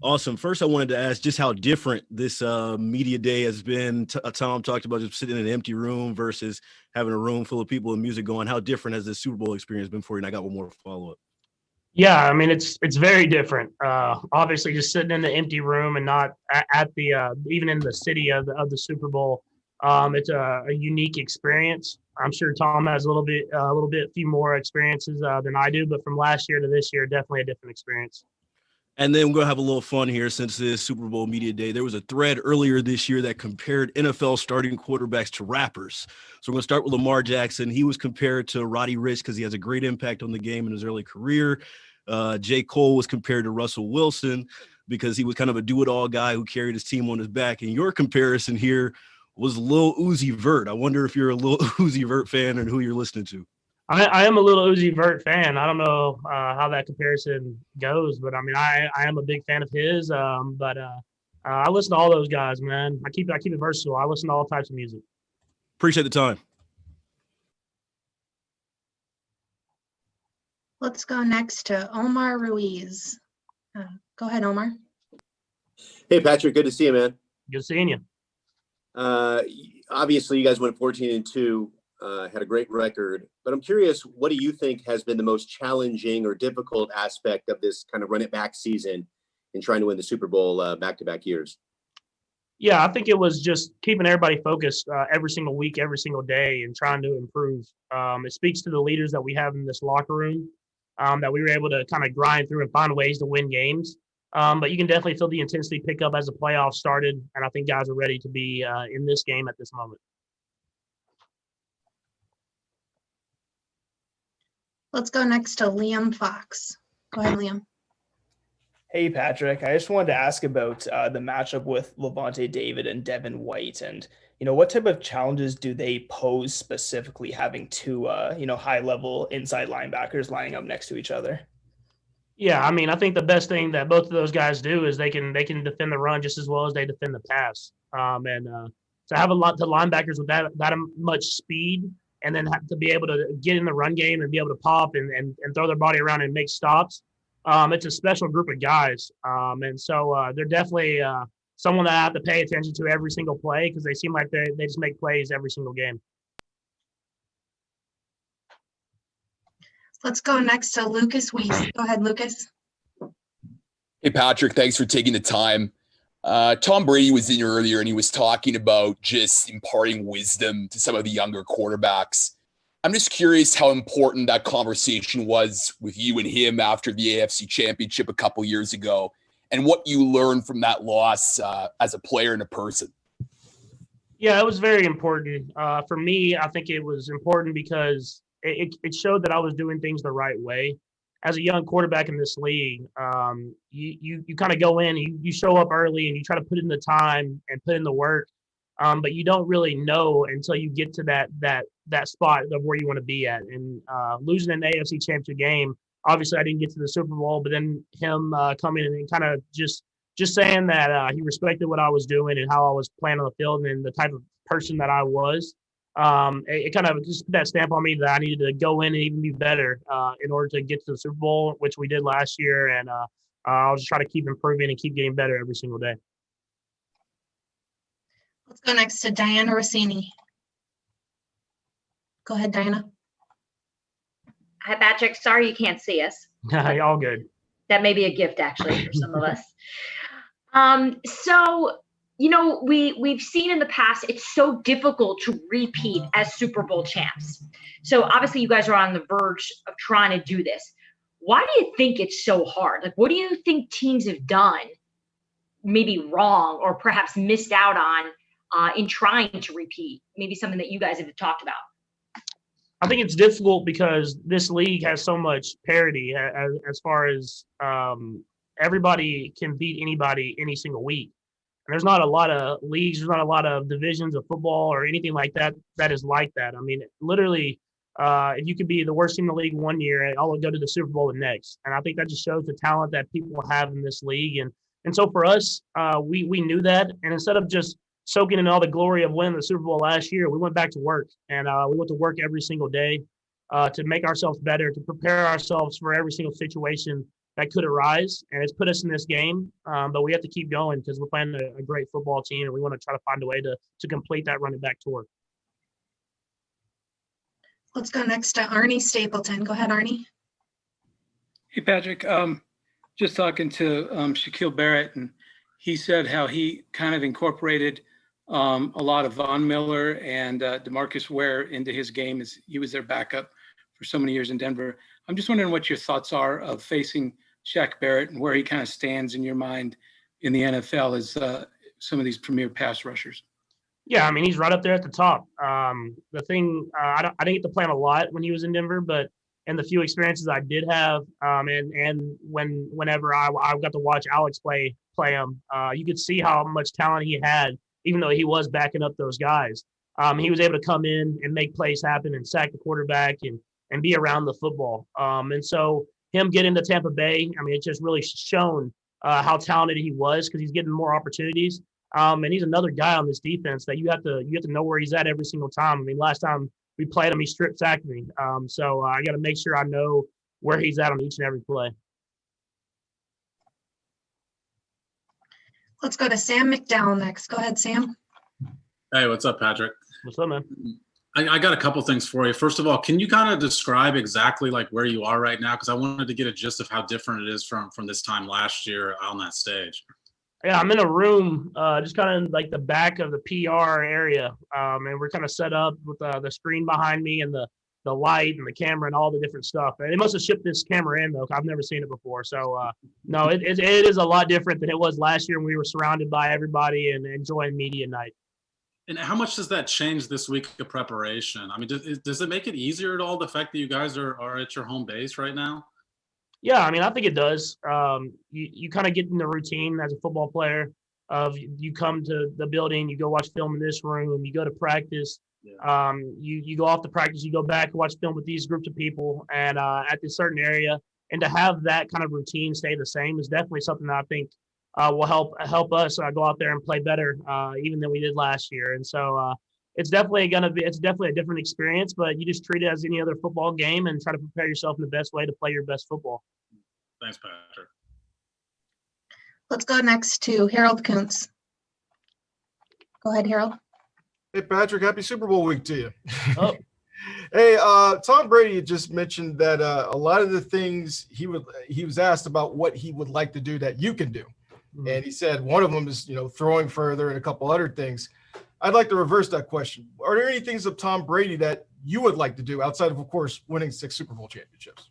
Awesome. First, I wanted to ask just how different this media day has been. Tom talked about just sitting in an empty room versus having a room full of people and music going. How different has this Super Bowl experience been for you? And I got one more follow-up. Yeah, I mean it's very different. Obviously, just sitting in the empty room and not at the even in the city of the Super Bowl. It's a unique experience. I'm sure Tom has few more experiences than I do, but from last year to this year, definitely a different experience. And then we're going to have a little fun here since this Super Bowl media day. There was a thread earlier this year that compared NFL starting quarterbacks to rappers. So we're going to start with Lamar Jackson. He was compared to Roddy Ricch because he has a great impact on the game in his early career. J. Cole was compared to Russell Wilson because he was kind of a do-it-all guy who carried his team on his back. And your comparison here was Lil Uzi Vert. I wonder if you're a Lil Uzi Vert fan and who you're listening to. I am a Lil Uzi Vert fan. I don't know how that comparison goes, but I mean, I am a big fan of his. But I listen to all those guys, man. I keep it versatile. I listen to all types of music. Appreciate the time. Let's go next to Omar Ruiz. Go ahead, Omar. Hey, Patrick. Good to see you, man. Good seeing you. Obviously, you guys went 14-2. Had a great record, but I'm curious, what do you think has been the most challenging or difficult aspect of this kind of run it back season in trying to win the Super Bowl back-to-back years? Yeah, I think it was just keeping everybody focused every single week, every single day, and trying to improve. It speaks to the leaders that we have in this locker room, that we were able to kind of grind through and find ways to win games. But you can definitely feel the intensity pick up as the playoffs started, and I think guys are ready to be in this game at this moment. Let's go next to Liam Fox. Go ahead, Liam. Hey, Patrick. I just wanted to ask about the matchup with Levante David and Devin White. And, what type of challenges do they pose specifically having two, high-level inside linebackers lining up next to each other? Yeah, I mean, I think the best thing that both of those guys do is they can defend the run just as well as they defend the pass. And to have a lot of linebackers with that much speed, and then have to be able to get in the run game and be able to pop and throw their body around and make stops. It's a special group of guys. And so they're definitely someone that I have to pay attention to every single play because they seem like they just make plays every single game. Let's go next to Lucas Weiss. Go ahead, Lucas. Hey, Patrick, thanks for taking the time. Tom Brady was in here earlier and he was talking about just imparting wisdom to some of the younger quarterbacks. I'm just curious how important that conversation was with you and him after the AFC Championship a couple years ago and what you learned from that loss as a player and a person. Yeah, it was very important. For me, I think it was important because it showed that I was doing things the right way. As a young quarterback in this league, you kind of go in, you show up early and you try to put in the time and put in the work, but you don't really know until you get to that spot of where you want to be at. And losing an AFC Championship game, obviously I didn't get to the Super Bowl, but then him coming in and kind of just saying that he respected what I was doing and how I was playing on the field and the type of person that I was. It kind of just put that stamp on me that I needed to go in and even be better in order to get to the Super Bowl, which we did last year. And I'll just try to keep improving and keep getting better every single day. Let's go next to Diana Rossini. Go ahead, Diana. Hi, Patrick. Sorry you can't see us. All good. That may be a gift, actually, for some of us. So, we've seen in the past, it's so difficult to repeat as Super Bowl champs. So obviously you guys are on the verge of trying to do this. Why do you think it's so hard? Like, what do you think teams have done maybe wrong or perhaps missed out on in trying to repeat? Maybe something that you guys have talked about. I think it's difficult because this league has so much parity as far as everybody can beat anybody any single week. And there's not a lot of leagues, there's not a lot of divisions of football or anything like that that is like that. I mean, literally, if you could be the worst team in the league one year, and all would go to the Super Bowl the next. And I think that just shows the talent that people have in this league. And so for us, we knew that. And instead of just soaking in all the glory of winning the Super Bowl last year, we went back to work. And we went to work every single day to make ourselves better, to prepare ourselves for every single situation that could arise, and it's put us in this game. But we have to keep going because we're playing a great football team, and we want to try to find a way to complete that running back tour. Let's go next to Arnie Stapleton. Go ahead, Arnie. Hey, Patrick. Just talking to Shaquille Barrett, and he said how he kind of incorporated a lot of Von Miller and DeMarcus Ware into his game as he was their backup for so many years in Denver. I'm just wondering what your thoughts are of facing Shaq Barrett and where he kind of stands in your mind in the NFL as some of these premier pass rushers. Yeah, I mean, he's right up there at the top. The thing, I didn't get to play him a lot when he was in Denver, but in the few experiences I did have, and whenever I got to watch Alex play him, you could see how much talent he had, even though he was backing up those guys. He was able to come in and make plays happen and sack the quarterback and be around the football. And so him getting to Tampa Bay, I mean, it just really shown how talented he was because he's getting more opportunities. And he's another guy on this defense that you have to know where he's at every single time. I mean, last time we played him, he strip sacked me. So I got to make sure I know where he's at on each and every play. Let's go to Sam Mcdowell next. Go ahead, Sam. Hey, what's up, Patrick? What's up, man? I got a couple things for you. First of all, can you kind of describe exactly like where you are right now? Because I wanted to get a gist of how different it is from this time last year on that stage. Yeah, I'm in a room, just kind of like the back of the PR area, and we're kind of set up with the screen behind me and the light and the camera and all the different stuff. And they must have shipped this camera in though. I've never seen it before. So no, it is a lot different than it was last year when we were surrounded by everybody and enjoying media night. And how much does that change this week of preparation? I mean, does it make it easier at all, the fact that you guys are at your home base right now? Yeah, I mean, I think it does. You kind of get in the routine as a football player of you come to the building, you go watch film in this room, you go to practice, you go off to practice, you go back and watch film with these groups of people and at this certain area. And to have that kind of routine stay the same is definitely something that I think will help us go out there and play better even than we did last year. And so it's definitely a different experience, but you just treat it as any other football game and try to prepare yourself in the best way to play your best football. Thanks, Patrick. Let's go next to Harold Kuntz. Go ahead, Harold. Hey, Patrick, happy Super Bowl week to you. Oh. Hey, Tom Brady just mentioned that a lot of the things he was asked about what he would like to do that you can do. Mm-hmm. And he said one of them is, throwing further and a couple other things. I'd like to reverse that question. Are there any things of Tom Brady that you would like to do outside of course, winning 6 Super Bowl championships?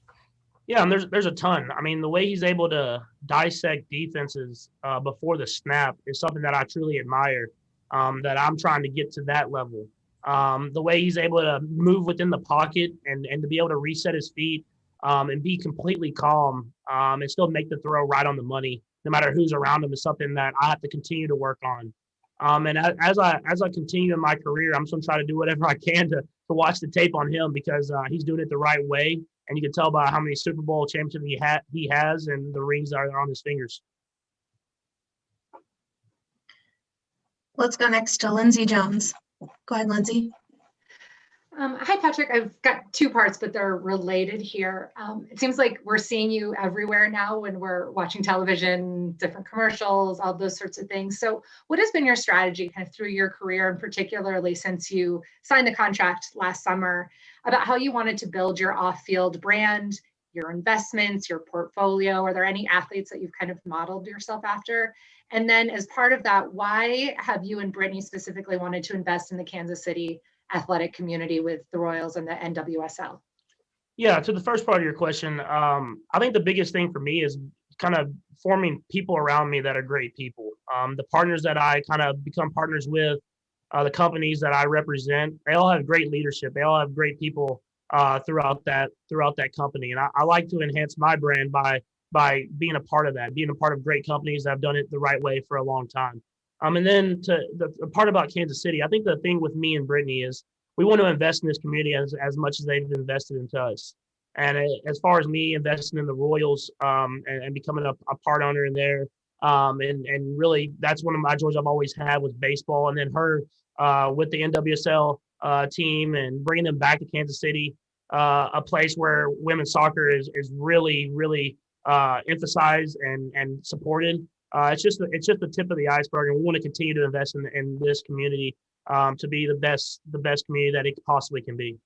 Yeah, and there's a ton. I mean, the way he's able to dissect defenses before the snap is something that I truly admire, that I'm trying to get to that level. The way he's able to move within the pocket and to be able to reset his feet and be completely calm and still make the throw right on the money, no matter who's around him, is something that I have to continue to work on. And as I continue in my career, I'm just going to try to do whatever I can to watch the tape on him because he's doing it the right way. And you can tell by how many Super Bowl championships he has and the rings that are on his fingers. Let's go next to Lindsey Jones. Go ahead, Lindsey. Hi, Patrick. I've got 2 parts, but they're related here. It seems like we're seeing you everywhere now when we're watching television, different commercials, all those sorts of things. So what has been your strategy kind of through your career, and particularly since you signed the contract last summer, about how you wanted to build your off-field brand, your investments, your portfolio? Are there any athletes that you've kind of modeled yourself after? And then as part of that, why have you and Brittany specifically wanted to invest in the Kansas City athletic community with the Royals and the NWSL? Yeah, to the first part of your question, I think the biggest thing for me is kind of forming people around me that are great people. The partners that I kind of become partners with, the companies that I represent, they all have great leadership. They all have great people throughout that company. And I like to enhance my brand by being a part of that, being a part of great companies that have done it the right way for a long time. And then to the part about Kansas City, I think the thing with me and Brittany is we want to invest in this community as much as they've invested into us. And as far as me investing in the Royals and becoming a part owner in there, and really that's one of my joys I've always had with baseball. And then her with the NWSL team and bringing them back to Kansas City, a place where women's soccer is really, really emphasized and supported. It's just the tip of the iceberg, and we want to continue to invest in this community to be the best community that it possibly can be.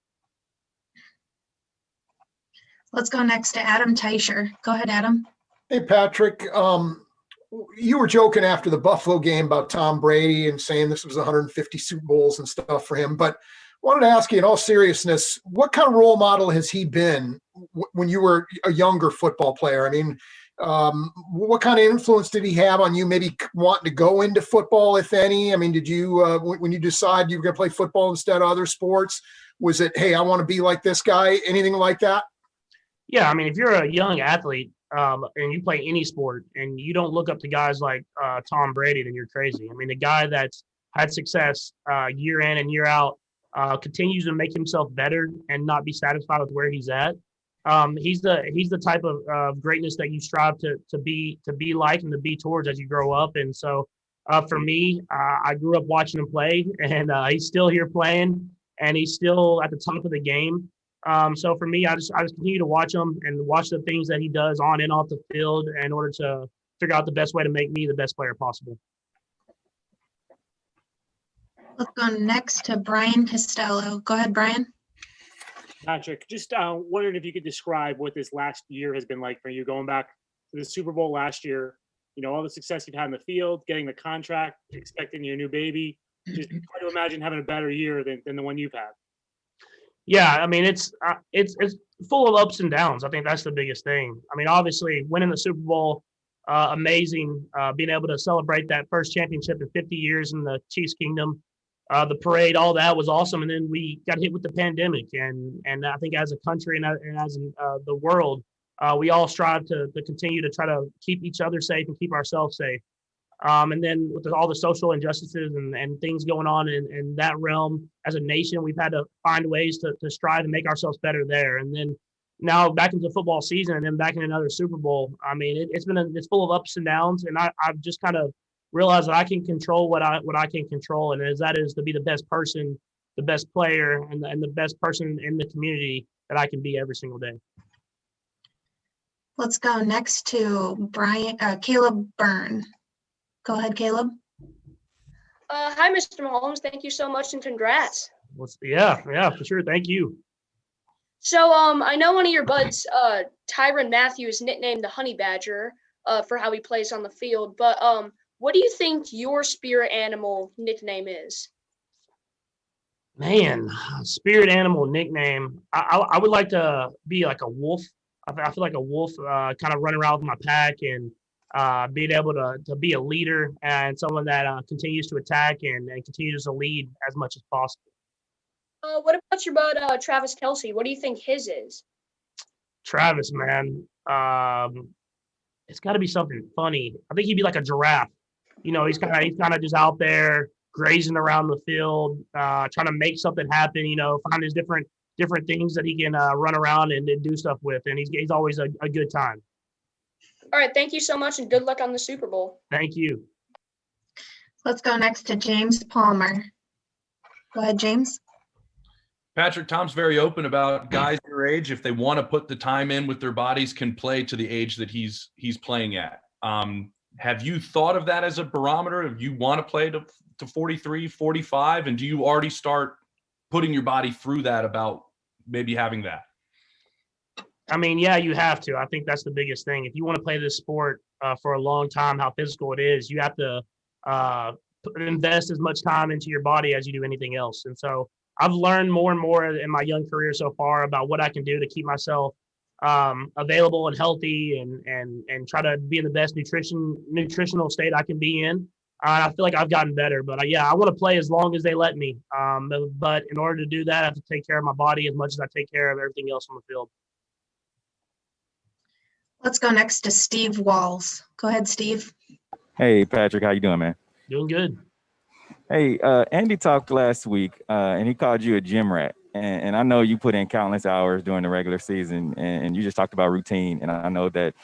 Let's go next to Adam Teicher. Go ahead, Adam. Hey, Patrick. You were joking after the Buffalo game about Tom Brady and saying this was 150 Super Bowls and stuff for him. But wanted to ask you, in all seriousness, what kind of role model has he been when you were a younger football player? I mean, what kind of influence did he have on you maybe wanting to go into football, if any? I mean, did you, when you decided you were going to play football instead of other sports, was it, hey, I want to be like this guy, anything like that? Yeah, I mean, if you're a young athlete and you play any sport and you don't look up to guys like Tom Brady, then you're crazy. I mean, the guy that's had success year in and year out continues to make himself better and not be satisfied with where he's at. He's the type of greatness that you strive to be like and to be towards as you grow up. And so for me, I grew up watching him play, and he's still here playing, and he's still at the top of the game. So for me, I just continue to watch him and watch the things that he does on and off the field in order to figure out the best way to make me the best player possible. Let's go next to Brian Costello. Go ahead, Brian. Patrick, just wondering if you could describe what this last year has been like for you, going back to the Super Bowl last year, you know, all the success you've had in the field, getting the contract, expecting your new baby. Just try to imagine having a better year than the one you've had. Yeah, I mean, it's full of ups and downs. I think that's the biggest thing. I mean, obviously, winning the Super Bowl, amazing. Being able to celebrate that first championship in 50 years in the Chiefs Kingdom, the parade, all that was awesome. And then we got hit with the pandemic, and I think as a country and as the world, we all strive to continue to try to keep each other safe and keep ourselves safe. And then with all the social injustices and things going on in that realm, as a nation, we've had to find ways to strive and make ourselves better there. And then now back into football season and then back in another Super Bowl. I mean, it's full of ups and downs. And I've just kind of realized that I can control what I can control. And that is to be the best person, the best player, and the best person in the community that I can be every single day. Let's go next to Caleb Byrne. Go ahead, Caleb. Hi, Mr. Mahomes. Thank you so much and congrats. Yeah, for sure. Thank you. So I know one of your buds, Tyrann Mathieu, is nicknamed the Honey Badger for how he plays on the field. But what do you think your spirit animal nickname is? Man, spirit animal nickname. I would like to be like a wolf. I feel like a wolf, kind of running around with my pack and being able to be a leader and someone that continues to attack and continues to lead as much as possible. What about your bud, Travis Kelce? What do you think his is? Travis, man, it's got to be something funny. I think he'd be like a giraffe. You know, he's kind of just out there grazing around the field, trying to make something happen. You know, find his different things that he can run around and do stuff with, and he's always a good time. All right, thank you so much, and good luck on the Super Bowl. Thank you. Let's go next to James Palmer. Go ahead, James. Patrick, Tom's very open about guys your age, if they want to put the time in with their bodies, can play to the age that he's playing at. Have you thought of that as a barometer? If you want to play to 43, 45, and do you already start putting your body through that about maybe having that? I mean, yeah, you have to. I think that's the biggest thing. If you want to play this sport for a long time, how physical it is, you have to invest as much time into your body as you do anything else. And so I've learned more and more in my young career so far about what I can do to keep myself available and healthy and try to be in the best nutritional state I can be in. I feel like I've gotten better, but I want to play as long as they let me. But in order to do that, I have to take care of my body as much as I take care of everything else on the field. Let's go next to Steve Walls. Go ahead, Steve. Hey, Patrick, how you doing, man? Doing good. Hey, Andy talked last week, and he called you a gym rat. And I know you put in countless hours during the regular season, and you just talked about routine. And I know that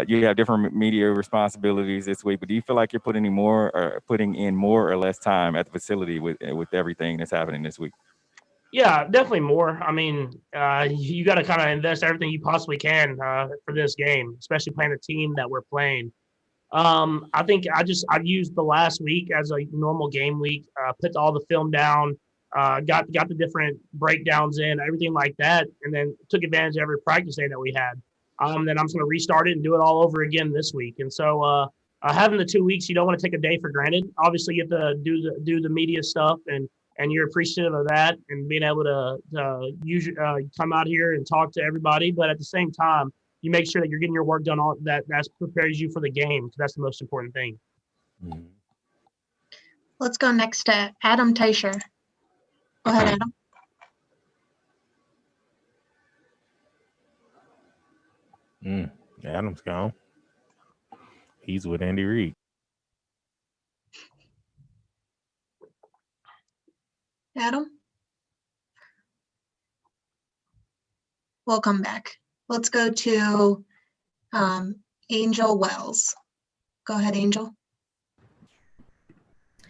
you have different media responsibilities this week, but do you feel like you're putting in more or less time at the facility with everything that's happening this week? Yeah, definitely more. I mean, you got to kind of invest everything you possibly can for this game, especially playing the team that we're playing. I think I've used the last week as a normal game week, put all the film down, got the different breakdowns in, everything like that, and then took advantage of every practice day that we had. Then I'm just going to restart it and do it all over again this week. And so having the 2 weeks, you don't want to take a day for granted. Obviously, you have to do the media stuff and you're appreciative of that and being able to come out here and talk to everybody. But at the same time, you make sure that you're getting your work done. All that prepares you for the game because that's the most important thing. Let's go next to Adam Teicher. Go ahead, Adam. Adam's gone. He's with Andy Reid. Adam? We'll come back. Let's go to Angel Wells. Go ahead, Angel.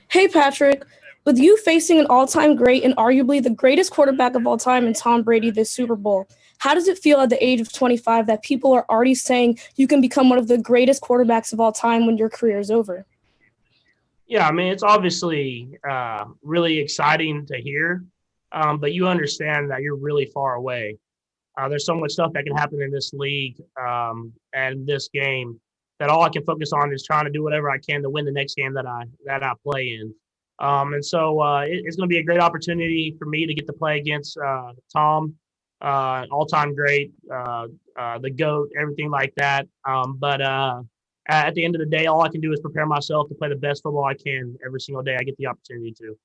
Hey, Patrick. With you facing an all-time great and arguably the greatest quarterback of all time in Tom Brady this Super Bowl, how does it feel at the age of 25 that people are already saying you can become one of the greatest quarterbacks of all time when your career is over? Yeah, I mean, it's obviously really exciting to hear, but you understand that you're really far away. There's so much stuff that can happen in this league and this game that all I can focus on is trying to do whatever I can to win the next game that I play in. And so it's going to be a great opportunity for me to get to play against Tom, all-time great, the GOAT, everything like that. But at the end of the day, all I can do is prepare myself to play the best football I can every single day I get the opportunity to.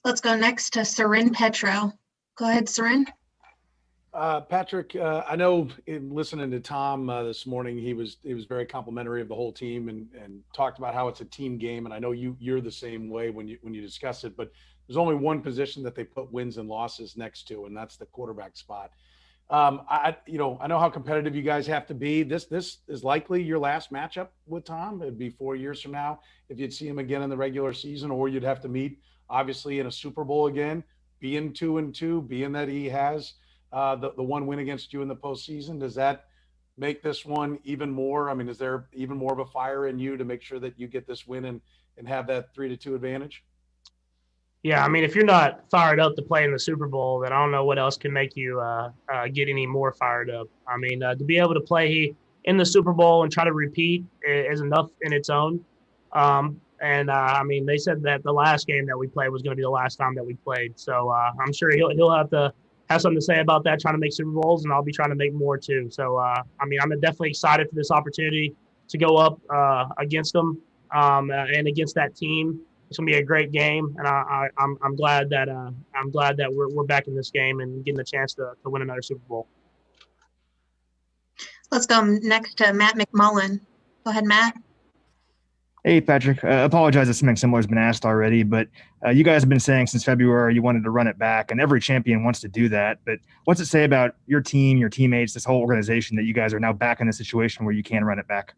Let's go next to Sarin Petro. Go ahead, Sarin. Patrick, I know in listening to Tom this morning, he was very complimentary of the whole team and talked about how it's a team game. And I know you're the same way when you discuss it, but there's only one position that they put wins and losses next to, and that's the quarterback spot. I know how competitive you guys have to be. This is likely your last matchup with Tom. It'd be 4 years from now if you'd see him again in the regular season, or you'd have to meet obviously in a Super Bowl again. Being 2-2, being that he has the one win against you in the postseason, does that make this one even more? I mean, is there even more of a fire in you to make sure that you get this win and have that 3-2 advantage? Yeah, I mean, if you're not fired up to play in the Super Bowl, then I don't know what else can make you get any more fired up. I mean, to be able to play in the Super Bowl and try to repeat is enough in its own. I mean, they said that the last game that we played was going to be the last time that we played. So I'm sure he'll have to have something to say about that, trying to make Super Bowls, and I'll be trying to make more too. So, I mean, I'm definitely excited for this opportunity to go up against them and against that team. It's gonna be a great game, and I'm glad that we're back in this game and getting the chance to win another Super Bowl. Let's go next to Matt McMullen. Go ahead, Matt. Hey, Patrick. Apologize if something similar has been asked already, but you guys have been saying since February you wanted to run it back, and every champion wants to do that. But what's it say about your team, your teammates, this whole organization that you guys are now back in a situation where you can run it back?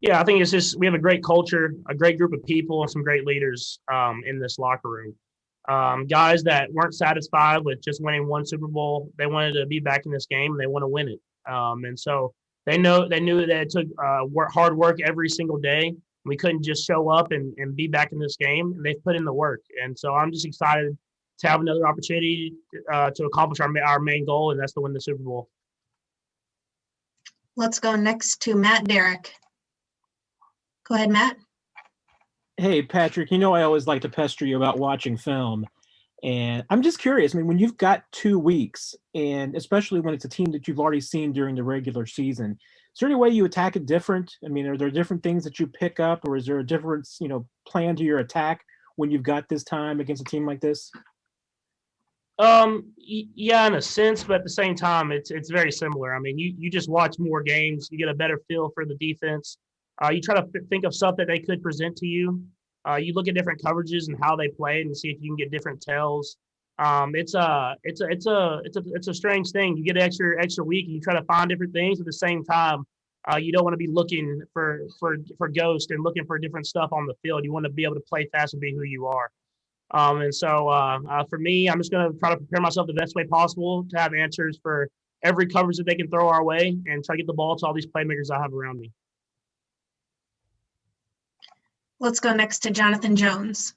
Yeah, I think it's just we have a great culture, a great group of people, and some great leaders in this locker room. Guys that weren't satisfied with just winning one Super Bowl, they wanted to be back in this game and they want to win it. And so they knew that it took hard work every single day. We couldn't just show up and be back in this game, and they've put in the work. And so I'm just excited to have another opportunity to accomplish our main goal, and that's to win the Super Bowl. Let's go next to Matt Derrick. Go ahead, Matt. Hey, Patrick, I always like to pester you about watching film. And I'm just curious. I mean, when you've got 2 weeks, and especially when it's a team that you've already seen during the regular season, is there any way you attack it different? I mean, are there different things that you pick up, or is there a different, plan to your attack when you've got this time against a team like this? Yeah, in a sense, but at the same time, it's very similar. I mean, you just watch more games, you get a better feel for the defense. You try to think of stuff that they could present to you. You look at different coverages and how they played and see if you can get different tells. It's a strange thing. You get an extra week and you try to find different things. At the same time, you don't want to be looking for ghosts and looking for different stuff on the field. You want to be able to play fast and be who you are. And so for me, I'm just going to try to prepare myself the best way possible to have answers for every coverage that they can throw our way and try to get the ball to all these playmakers I have around me. Let's go next to Jonathan Jones.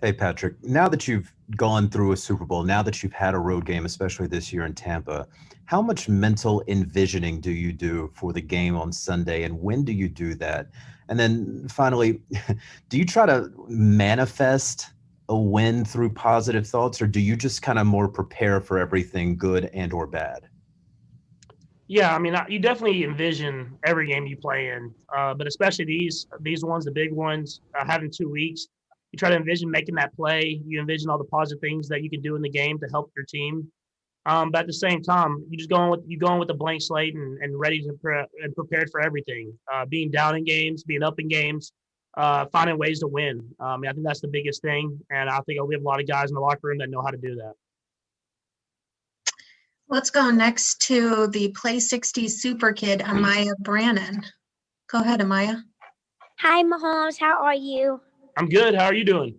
Hey, Patrick, now that you've gone through a Super Bowl, now that you've had a road game, especially this year in Tampa, how much mental envisioning do you do for the game on Sunday, and when do you do that? And then finally, do you try to manifest a win through positive thoughts, or do you just kind of more prepare for everything good and or bad? Yeah, I mean, you definitely envision every game you play in, but especially these ones, the big ones, having 2 weeks. You try to envision making that play. You envision all the positive things that you can do in the game to help your team. But at the same time, you just go in with a blank slate and ready to and prepared for everything. Being down in games, being up in games, finding ways to win. I think that's the biggest thing, and I think we have a lot of guys in the locker room that know how to do that. Let's go next to the Play 60 super kid, Amaya Brannon. Go ahead, Amaya. Hi, Mahomes. How are you? I'm good. How are you doing?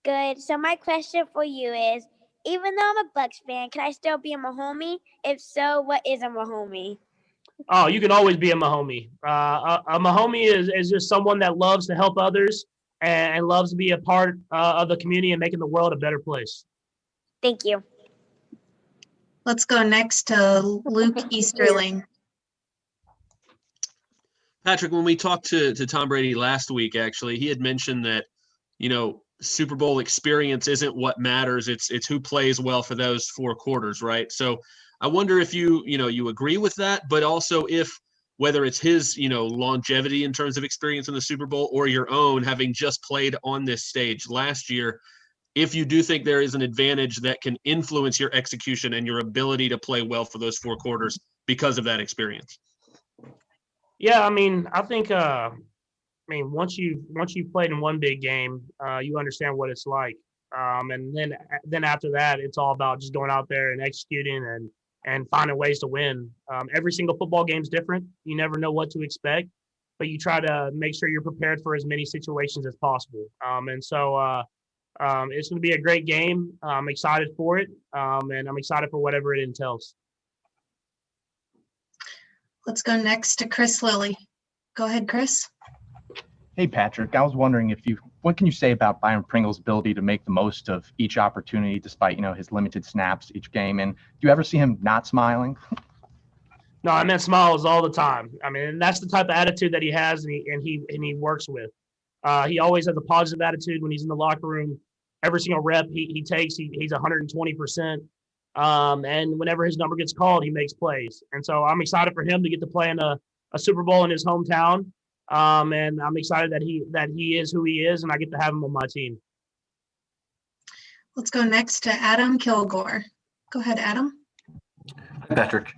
Good. So my question for you is, even though I'm a Bucks fan, can I still be a Mahomie? If so, what is a Mahomie? Oh, you can always be a Mahomie. A Mahomie is just someone that loves to help others and loves to be a part of the community and making the world a better place. Thank you. Let's go next to Luke Easterling. Patrick, when we talked to Tom Brady last week, actually, he had mentioned that, Super Bowl experience isn't what matters. It's who plays well for those 4 quarters, right? So I wonder if you agree with that, but also if whether it's his, longevity in terms of experience in the Super Bowl or your own, having just played on this stage last year, if you do think there is an advantage that can influence your execution and your ability to play well for those 4 quarters because of that experience. Yeah, I mean, I think once you've played in one big game, you understand what it's like. And then after that, it's all about just going out there and executing and finding ways to win. Every single football game is different. You never know what to expect, but you try to make sure you're prepared for as many situations as possible. And so it's going to be a great game. I'm excited for it, and I'm excited for whatever it entails. Let's go next to Chris Lilly. Go ahead, Chris. Hey, Patrick, I was wondering what can you say about Byron Pringle's ability to make the most of each opportunity despite, his limited snaps each game? And do you ever see him not smiling? No, I meant smiles all the time. I mean, that's the type of attitude that he has and he works with. He always has a positive attitude when he's in the locker room. Every single rep he takes, he's 120%. And whenever his number gets called, he makes plays. And so I'm excited for him to get to play in a Super Bowl in his hometown. And I'm excited that he is who he is, and I get to have him on my team. Let's go next to Adam Kilgore. Go ahead, Adam. Hi, Patrick.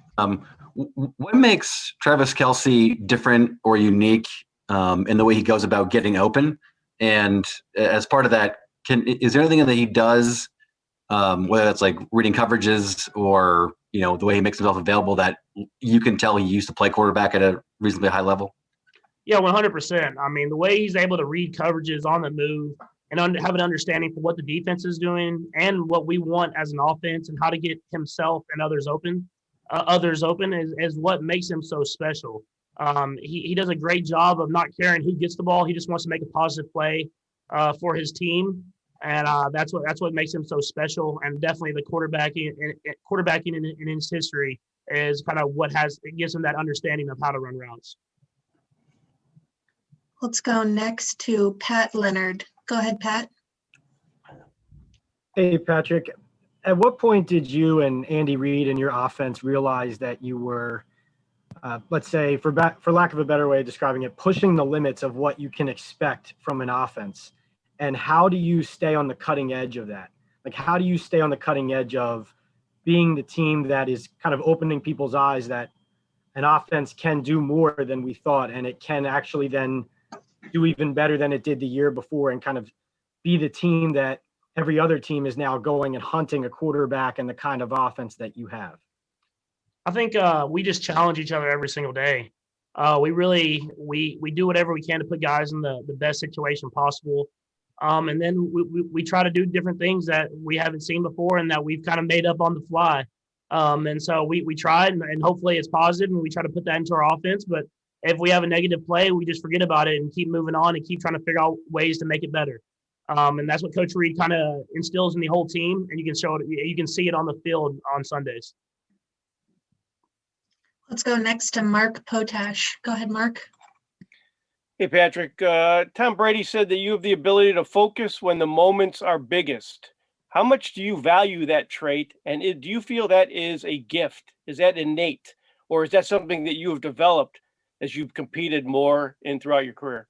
What makes Travis Kelce different or unique in the way he goes about getting open? And as part of that, is there anything that he does, whether that's like reading coverages or the way he makes himself available, that you can tell he used to play quarterback at a reasonably high level? Yeah, 100%. I mean, the way he's able to read coverages on the move and have an understanding for what the defense is doing and what we want as an offense and how to get himself and others open is what makes him so special. He does a great job of not caring who gets the ball. He just wants to make a positive play for his team, and that's what makes him so special. And definitely the quarterbacking in his history is kind of it gives him that understanding of how to run routes. Let's go next to Pat Leonard. Go ahead, Pat. Hey, Patrick. At what point did you and Andy Reid and your offense realize that you were, let's say, for lack of a better way of describing it, pushing the limits of what you can expect from an offense? And how do you stay on the cutting edge of that? Like, how do you stay on the cutting edge of being the team that is kind of opening people's eyes that an offense can do more than we thought, and it can actually then do even better than it did the year before, and kind of be the team that every other team is now going and hunting a quarterback and the kind of offense that you have? I think we just challenge each other every single day. We do whatever we can to put guys in the best situation possible. And then we try to do different things that we haven't seen before and that we've kind of made up on the fly. And so we try and hopefully it's positive and we try to put that into our offense. But if we have a negative play, we just forget about it and keep moving on and keep trying to figure out ways to make it better. And that's what Coach Reed kind of instills in the whole team, and you can see it on the field on Sundays. Let's go next to Mark Potash. Go ahead, Mark. Hey, Patrick. Tom Brady said that you have the ability to focus when the moments are biggest. How much do you value that trait? And do you feel that is a gift? Is that innate? Or is that something that you have developed as you've competed more in throughout your career?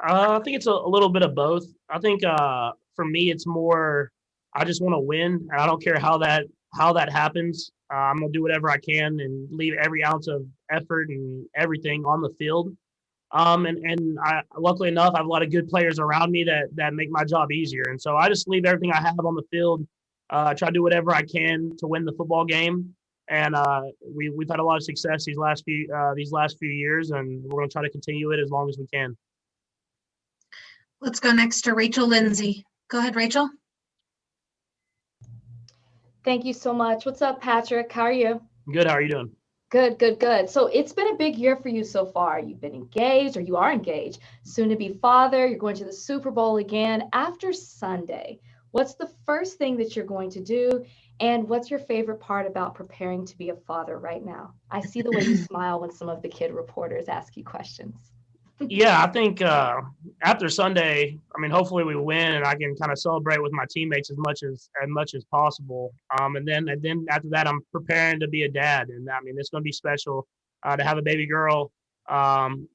I think it's a little bit of both. I think for me, it's more I just want to win, and I don't care how that happens. I'm gonna do whatever I can and leave every ounce of effort and everything on the field. And I, luckily enough, I have a lot of good players around me that make my job easier. And so I just leave everything I have on the field, try to do whatever I can to win the football game. And we've had a lot of success these last few years, and we're going to try to continue it as long as we can. Let's go next to Rachel Lindsay. Go ahead, Rachel. Thank you so much. What's up, Patrick? How are you? Good. How are you doing? Good, good, good. So it's been a big year for you so far. You've been engaged, or you are engaged, soon to be father. You're going to the Super Bowl again after Sunday. What's the first thing that you're going to do? And what's your favorite part about preparing to be a father right now? I see the way you smile when some of the kid reporters ask you questions. Yeah, I think after Sunday, I mean, hopefully we win and I can kind of celebrate with my teammates as much as possible. And then after that, I'm preparing to be a dad, and I mean, it's going to be special to have a baby girl, and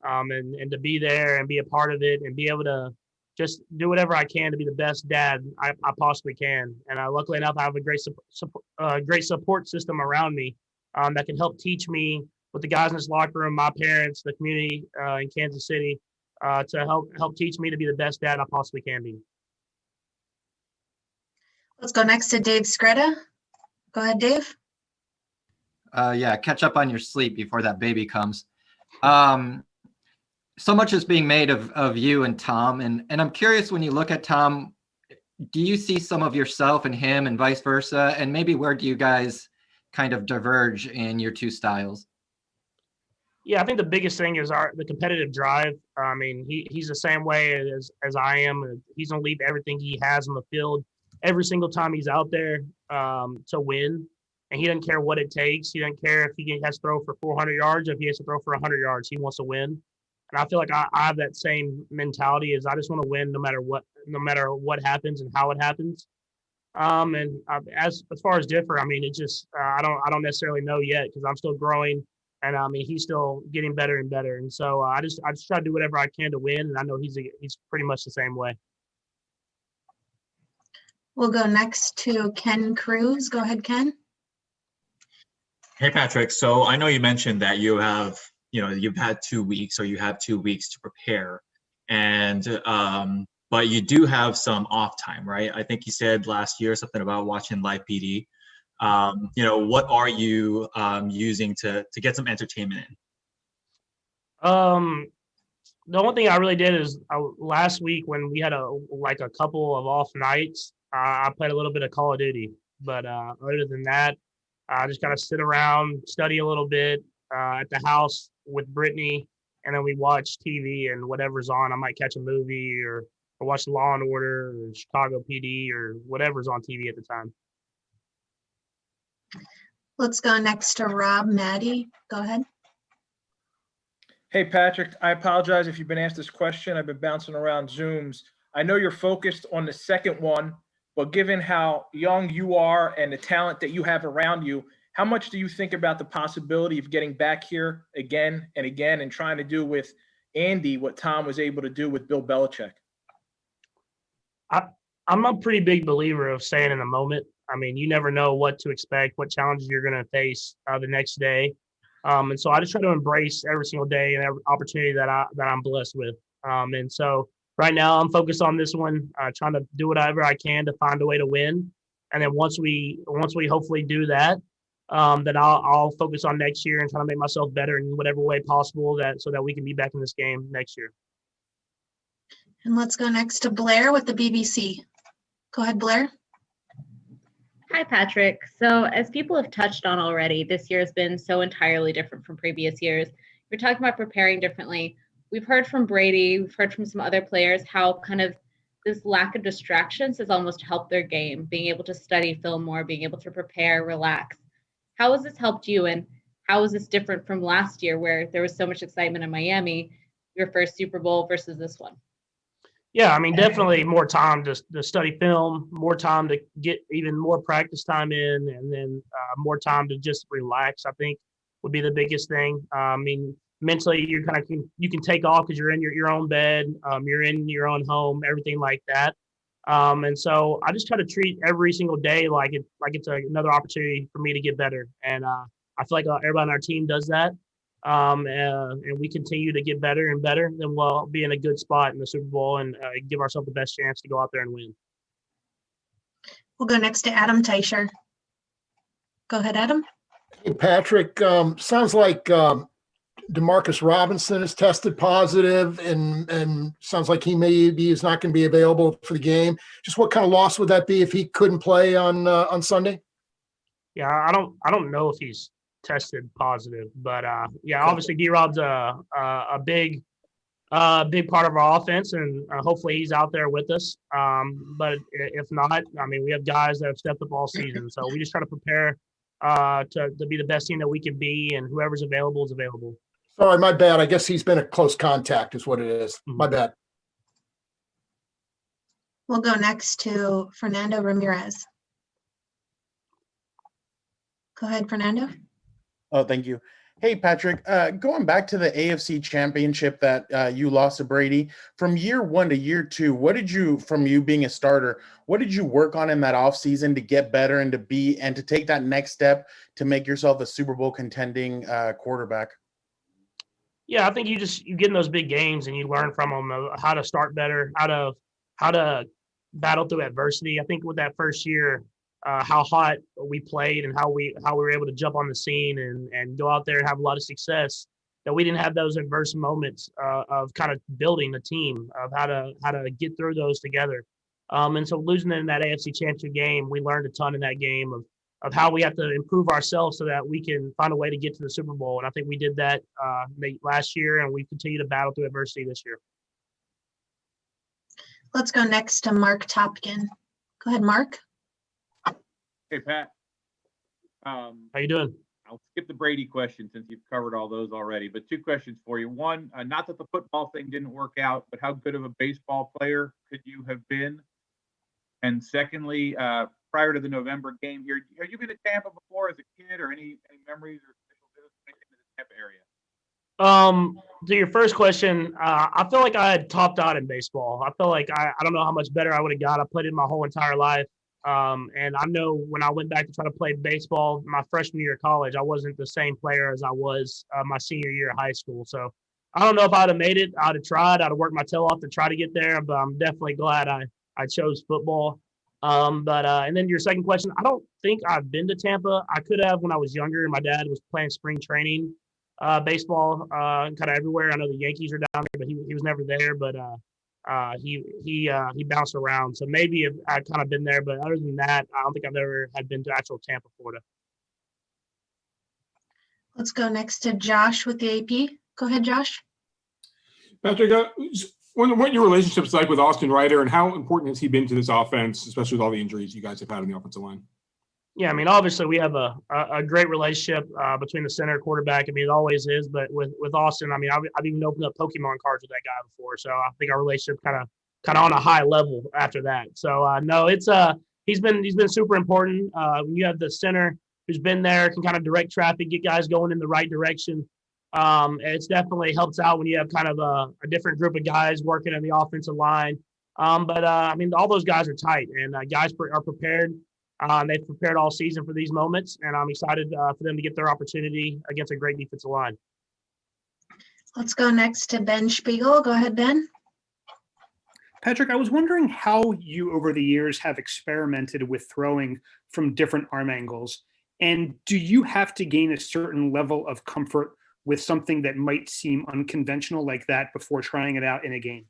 to be there and be a part of it and be able to just do whatever I can to be the best dad I possibly can. And luckily enough, I have a great support system around me that can help teach me with the guys in this locker room, my parents, the community in Kansas City, to help teach me to be the best dad I possibly can be. Let's go next to Dave Scretta. Go ahead, Dave. Yeah, catch up on your sleep before that baby comes. So much is being made of you and Tom, and I'm curious, when you look at Tom, do you see some of yourself in him and vice versa? And maybe where do you guys kind of diverge in your two styles? Yeah, I think the biggest thing is the competitive drive. I mean, he's the same way as I am. He's gonna leave everything he has on the field every single time he's out there to win, and he doesn't care what it takes. He doesn't care if he has to throw for 400 yards, or if he has to throw for 100 yards. He wants to win, and I feel like I have that same mentality. Is I just want to win no matter what happens and how it happens. As far as differ, I mean, it just I don't necessarily know yet because I'm still growing. And I mean, he's still getting better and better. And so I just try to do whatever I can to win. And I know he's pretty much the same way. We'll go next to Ken Cruz. Go ahead, Ken. Hey, Patrick. So I know you mentioned that you've had 2 weeks, or you have 2 weeks to prepare, and but you do have some off time, right? I think you said last year something about watching live PD. What are you using to get some entertainment in? The only thing I really did is last week when we had a couple of off nights, I played a little bit of Call of Duty. But other than that, I just kind of sit around, study a little bit at the house with Brittany, and then we watch TV and whatever's on. I might catch a movie or watch Law and Order or Chicago PD or whatever's on TV at the time. Let's go next to Rob Maddie. Go ahead. Hey, Patrick, I apologize if you've been asked this question. I've been bouncing around Zooms. I know you're focused on the second one, but given how young you are and the talent that you have around you, how much do you think about the possibility of getting back here again and again and trying to do with Andy what Tom was able to do with Bill Belichick? I'm a pretty big believer of staying in the moment. I mean, you never know what to expect, what challenges you're going to face the next day. And so I just try to embrace every single day and every opportunity that I'm blessed with. And so right now I'm focused on this one, trying to do whatever I can to find a way to win. And then once we hopefully do that, then I'll focus on next year and try to make myself better in whatever way possible so that we can be back in this game next year. And let's go next to Blair with the BBC. Go ahead, Blair. Hi, Patrick. So, as people have touched on already, this year has been so entirely different from previous years. We're talking about preparing differently. We've heard from Brady, we've heard from some other players how kind of this lack of distractions has almost helped their game, being able to study film more, being able to prepare, relax. How has this helped you, and how is this different from last year where there was so much excitement in Miami, your first Super Bowl versus this one? Yeah, I mean, definitely more time to study film, more time to get even more practice time in, and then more time to just relax, I think would be the biggest thing. I mean, mentally, you can take off because you're in your own bed, you're in your own home, everything like that. And so I just try to treat every single day like it's another opportunity for me to get better. And I feel like everybody on our team does that. And we continue to get better and better, then we'll be in a good spot in the Super Bowl and give ourselves the best chance to go out there and win. We'll go next to Adam Teicher. Go ahead, Adam. Hey, Patrick. Sounds like Demarcus Robinson has tested positive, and sounds like he maybe is not going to be available for the game. Just what kind of loss would that be if he couldn't play on Sunday? Yeah, I don't know if he's tested positive, but yeah, obviously D-Rob's a big part of our offense, and hopefully he's out there with us. But if not, I mean, we have guys that have stepped up all season, so we just try to prepare to be the best team that we can be, and whoever's available is available. Sorry, my bad. I guess he's been a close contact is what it is. My bad. We'll go next to Fernando Ramirez. Go ahead, Fernando. Oh, thank you. Hey, Patrick, going back to the AFC Championship that you lost to Brady, from year one to year two, from you being a starter, what did you work on in that offseason to get better and to take that next step to make yourself a Super Bowl contending quarterback? Yeah, I think you get in those big games and you learn from them how to start better, how to battle through adversity. I think with that first year, how hot we played and how we were able to jump on the scene and go out there and have a lot of success, that we didn't have those adverse moments of kind of building the team, of how to get through those together. And so losing in that AFC Championship game, we learned a ton in that game of how we have to improve ourselves so that we can find a way to get to the Super Bowl. And I think we did that last year, and we continue to battle through adversity this year. Let's go next to Mark Topkin. Go ahead, Mark. Hey, Pat. How you doing? I'll skip the Brady question since you've covered all those already, but two questions for you. One, not that the football thing didn't work out, but how good of a baseball player could you have been? And secondly, prior to the November game here, have you been to Tampa before as a kid, or any memories or special visits in the Tampa area? To your first question, I feel like I had topped out in baseball. I feel like I don't know how much better I would have got. I played it my whole entire life. And I know when I went back to try to play baseball my freshman year of college, I wasn't the same player as I was my senior year of high school. So I don't know if I'd have made it. I'd have tried. I'd have worked my tail off to try to get there, but I'm definitely glad I chose football. And then your second question, I don't think I've been to Tampa. I could have when I was younger. My dad was playing spring training baseball kind of everywhere. I know the Yankees are down there, but he was never there. But he bounced around. So maybe if I'd kind of been there, but other than that, I don't think I've ever had been to actual Tampa, Florida. Let's go next to Josh with the AP. Go ahead, Josh. Patrick, what your relationship's like with Austin Ryder, and how important has he been to this offense, especially with all the injuries you guys have had on the offensive line? Yeah, I mean, obviously we have a great relationship between the center and quarterback. I mean, it always is, but with Austin, I mean, I've even opened up Pokemon cards with that guy before, so I think our relationship kind of on a high level after that. So no, it's he's been super important. When you have the center who's been there, can kind of direct traffic, get guys going in the right direction. It's definitely helps out when you have kind of a different group of guys working on the offensive line. But I mean, all those guys are tight, and guys are prepared. They've prepared all season for these moments, and I'm excited for them to get their opportunity against a great defensive line. Let's go next to Ben Spiegel. Go ahead, Ben. Patrick, I was wondering how you over the years have experimented with throwing from different arm angles. And do you have to gain a certain level of comfort with something that might seem unconventional like that before trying it out in a game?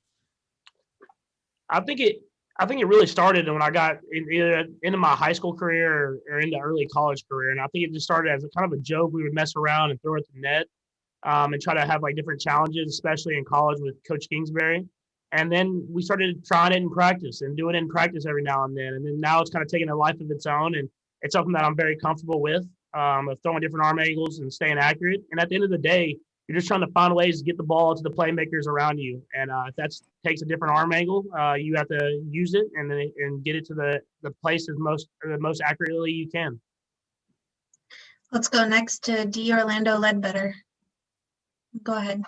I think it really started when I got either into my high school career or into early college career, and I think it just started as a kind of a joke. We would mess around and throw at the net, and try to have like different challenges, especially in college with Coach Kingsbury. And then we started trying it in practice and doing it in practice every now and then. And then now it's kind of taking a life of its own, and it's something that I'm very comfortable with, of throwing different arm angles and staying accurate. And at the end of the day, you're just trying to find ways to get the ball to the playmakers around you. And if that takes a different arm angle, you have to use it and get it to the place as most accurately you can. Let's go next to D. Orlando Ledbetter. Go ahead.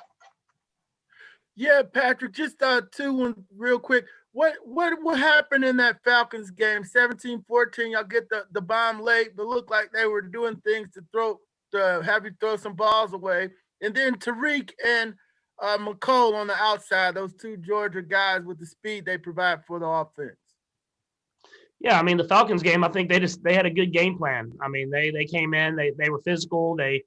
Yeah, Patrick, just one real quick. What happened in that Falcons game? 17-14, y'all get the bomb late, but looked like they were doing things to have you throw some balls away. And then Tariq and McCole on the outside, those two Georgia guys with the speed they provide for the offense. Yeah, I mean, the Falcons game, I think they had a good game plan. I mean, they came in, they were physical, they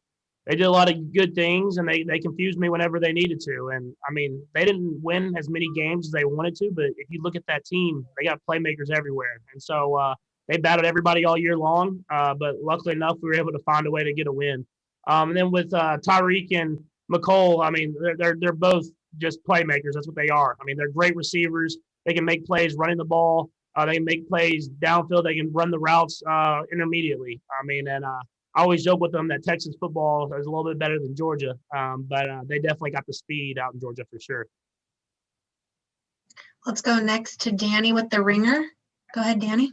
did a lot of good things, and they confused me whenever they needed to. And I mean, they didn't win as many games as they wanted to, but if you look at that team, they got playmakers everywhere. And so they battled everybody all year long, but luckily enough, we were able to find a way to get a win. And then with Tyreek and McCole, I mean, they're both just playmakers. That's what they are. I mean, they're great receivers. They can make plays running the ball. They can make plays downfield. They can run the routes intermediately. I mean, and I always joke with them that Texas football is a little bit better than Georgia, but they definitely got the speed out in Georgia for sure. Let's go next to Danny with the Ringer. Go ahead, Danny.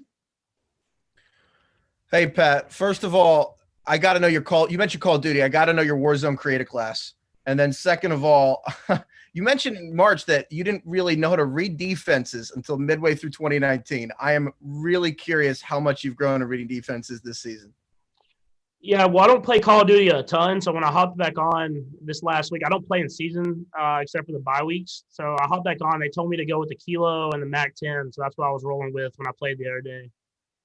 Hey, Pat. First of all, I got to know you mentioned Call of Duty. I got to know your Warzone creator class. And then second of all, you mentioned in March that you didn't really know how to read defenses until midway through 2019. I am really curious how much you've grown in reading defenses this season. Yeah, well, I don't play Call of Duty a ton. So when I hopped back on this last week, I don't play in season except for the bye weeks. So I hopped back on. They told me to go with the Kilo and the Mac 10. So that's what I was rolling with when I played the other day.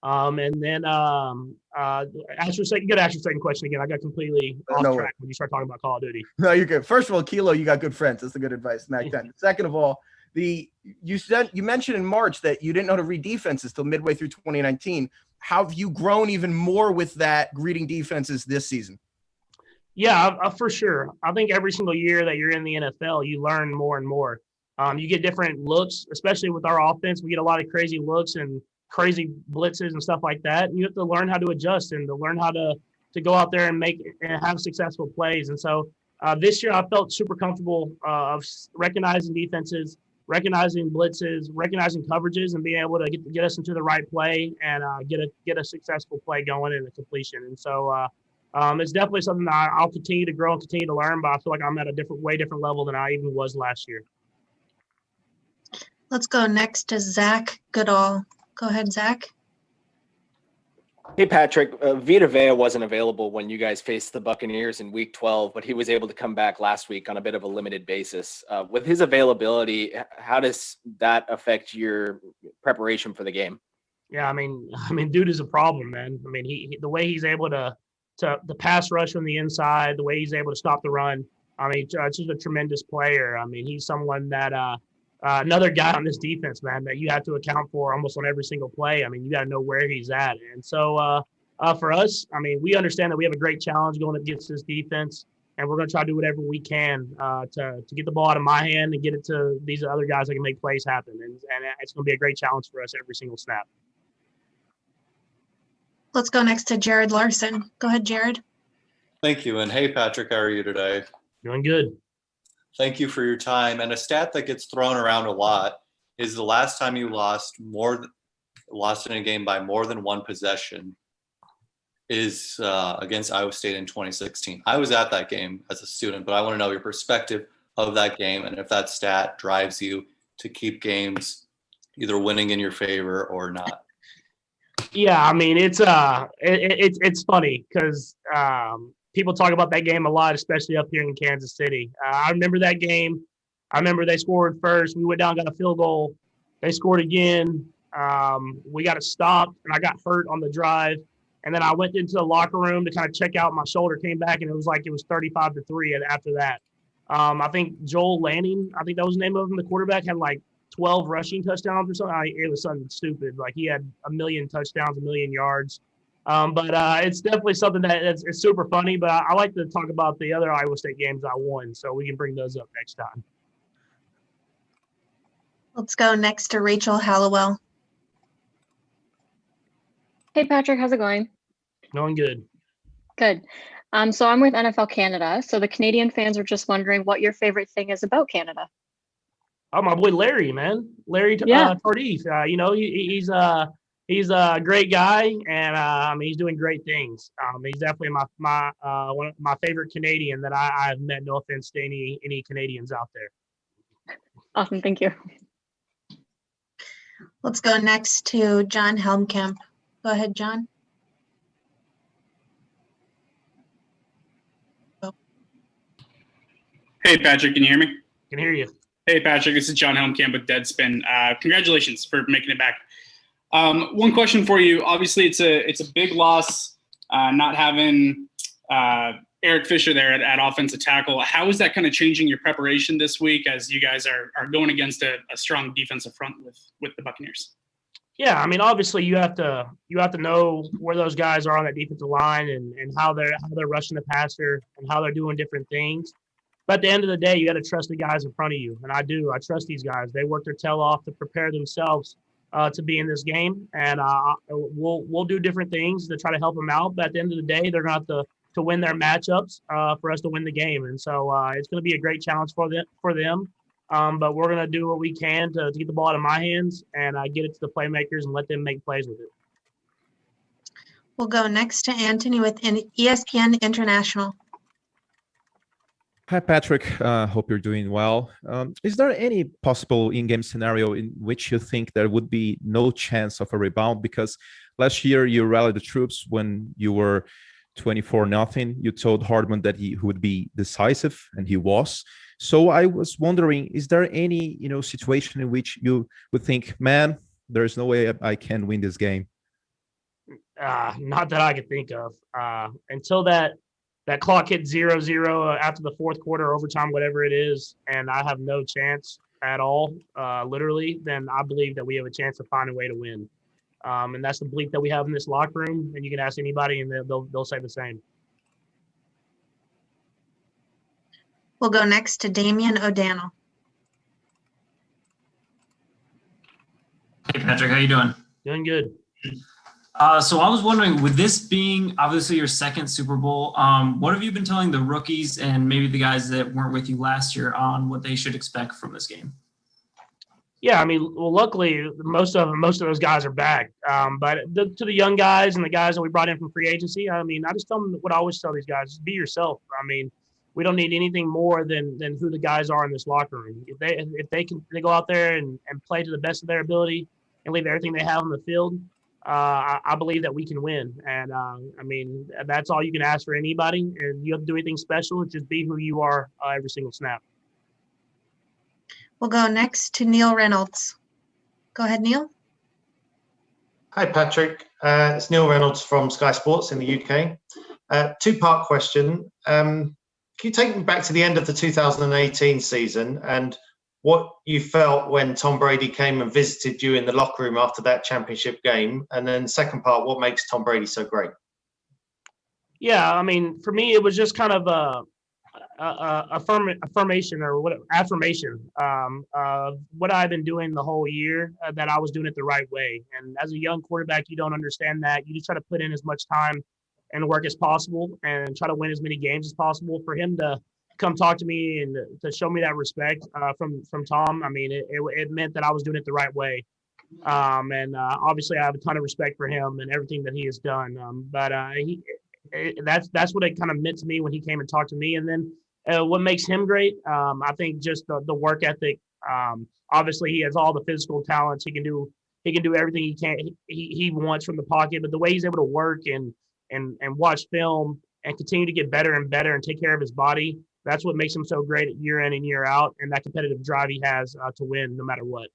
And then ask your second question again. I got completely off track when you start talking about Call of Duty. No, you're good. First of all, Kilo, you got good friends. That's the good advice, Mac 10. Second of all, you mentioned in March that you didn't know how to read defenses till midway through 2019. How have you grown even more with that reading defenses this season? Yeah, for sure. I think every single year that you're in the NFL, you learn more and more. You get different looks, especially with our offense. We get a lot of crazy looks and crazy blitzes and stuff like that. And you have to learn how to adjust and to learn how to go out there and have successful plays. And so this year I felt super comfortable of recognizing defenses, recognizing blitzes, recognizing coverages, and being able to get us into the right play and get a successful play going and a completion. And so it's definitely something that I'll continue to grow and continue to learn, but I feel like I'm at a way different level than I even was last year. Let's go next to Zach Goodall. Go ahead, Zach. Hey, Patrick. Vita Vea wasn't available when you guys faced the Buccaneers in Week 12, but he was able to come back last week on a bit of a limited basis. With his availability, how does that affect your preparation for the game? Yeah, I mean, dude is a problem, man. I mean, the way he's able to pass rush from the inside, the way he's able to stop the run. I mean, it's just a tremendous player. I mean, he's someone that another guy on this defense, man, that you have to account for almost on every single play. I mean, you got to know where he's at. And so for us, I mean, we understand that we have a great challenge going against this defense, and we're going to try to do whatever we can to get the ball out of my hand and get it to these other guys that can make plays happen. And it's going to be a great challenge for us every single snap. Let's go next to Jared Larson. Go ahead, Jared. Thank you. And hey, Patrick, how are you today? Doing good. Thank you for your time. And a stat that gets thrown around a lot is the last time you lost in a game by more than one possession is against Iowa State in 2016. I was at that game as a student, but I want to know your perspective of that game and if that stat drives you to keep games either winning in your favor or not. Yeah, I mean, it's funny because people talk about that game a lot, especially up here in Kansas City. I remember that game. I remember they scored first. We went down, got a field goal. They scored again. We got it stopped, and I got hurt on the drive. And then I went into the locker room to kind of check out. My shoulder came back, and it was 35-3 after that. I think Joel Lanning, I think that was the name of him, the quarterback, had 12 rushing touchdowns or something. It was something stupid. Like he had 1,000,000 touchdowns, 1,000,000 yards. But it's definitely something it's super funny. But I like to talk about the other Iowa State games I won, so we can bring those up next time. Let's go next to Rachel Hallowell. Hey Patrick, how's it going? Going good. Good. So I'm with NFL Canada. So the Canadian fans are just wondering what your favorite thing is about Canada. Oh, my boy Larry, man, Larry Yeah. Tardif. He's a great guy, and I mean he's doing great things. He's definitely my one of my favorite Canadian that I've met. No offense to any Canadians out there. Awesome, thank you. Let's go next to John Helmkamp. Go ahead, John. Hey, Patrick, can you hear me? Can hear you. Hey, Patrick, this is John Helmkamp with Deadspin. Congratulations for making it back. One question for you. Obviously, it's a big loss not having Eric Fisher there at offensive tackle. How is that kind of changing your preparation this week as you guys are going against a strong defensive front with the Buccaneers? Yeah, I mean, obviously you have to know where those guys are on that defensive line and how they're rushing the passer and how they're doing different things. But at the end of the day, you got to trust the guys in front of you, and I do. I trust these guys. They work their tail off to prepare themselves to be in this game, and we'll do different things to try to help them out. But at the end of the day, they're going to have to win their matchups for us to win the game, and so it's going to be a great challenge for them. But we're going to do what we can to get the ball out of my hands and get it to the playmakers and let them make plays with it. We'll go next to Anthony with ESPN International. Hi, Patrick. Hope you're doing well. Is there any possible in-game scenario in which you think there would be no chance of a rebound? Because last year you rallied the troops when you were 24-0. You told Hardman that he would be decisive, and he was. So I was wondering, is there any situation in which you would think, man, there's no way I can win this game? Not that I could think of. Until that clock hits 0-0 after the fourth quarter, overtime, whatever it is, and I have no chance at all, literally, then I believe that we have a chance to find a way to win. And that's the belief that we have in this locker room, and you can ask anybody, and they'll say the same. We'll go next to Damian O'Donnell. Hey, Patrick, how you doing? Doing good. So I was wondering, with this being obviously your second Super Bowl, what have you been telling the rookies and maybe the guys that weren't with you last year on what they should expect from this game? Yeah, I mean, well, luckily most of those guys are back. But to the young guys and the guys that we brought in from free agency, I mean, I just tell them what I always tell these guys: just be yourself. I mean, we don't need anything more than who the guys are in this locker room. If they go out there and play to the best of their ability and leave everything they have on the field, I believe that we can win. And I mean, that's all you can ask for anybody. And you have to do anything special. Just be who you are every single snap. We'll go next to Neil Reynolds. Go ahead, Neil. Hi, Patrick. It's Neil Reynolds from Sky Sports in the UK. Two-part question. Can you take me back to the end of the 2018 season and what you felt when Tom Brady came and visited you in the locker room after that championship game? And then second part, what makes Tom Brady so great? Yeah, I mean, for me, it was just kind of affirmation or what affirmation of what I've been doing the whole year, that I was doing it the right way. And as a young quarterback, you don't understand that. You just try to put in as much time and work as possible and try to win as many games as possible. For him to come talk to me and to show me that respect from Tom, I mean, it meant that I was doing it the right way. And obviously I have a ton of respect for him and everything that he has done. That's what it kind of meant to me when he came and talked to me. And then what makes him great, I think just the work ethic. Obviously he has all the physical talents. He can do everything he wants from the pocket, but the way he's able to work and watch film and continue to get better and better and take care of his body, that's what makes him so great at year in and year out, and that competitive drive he has to win no matter what.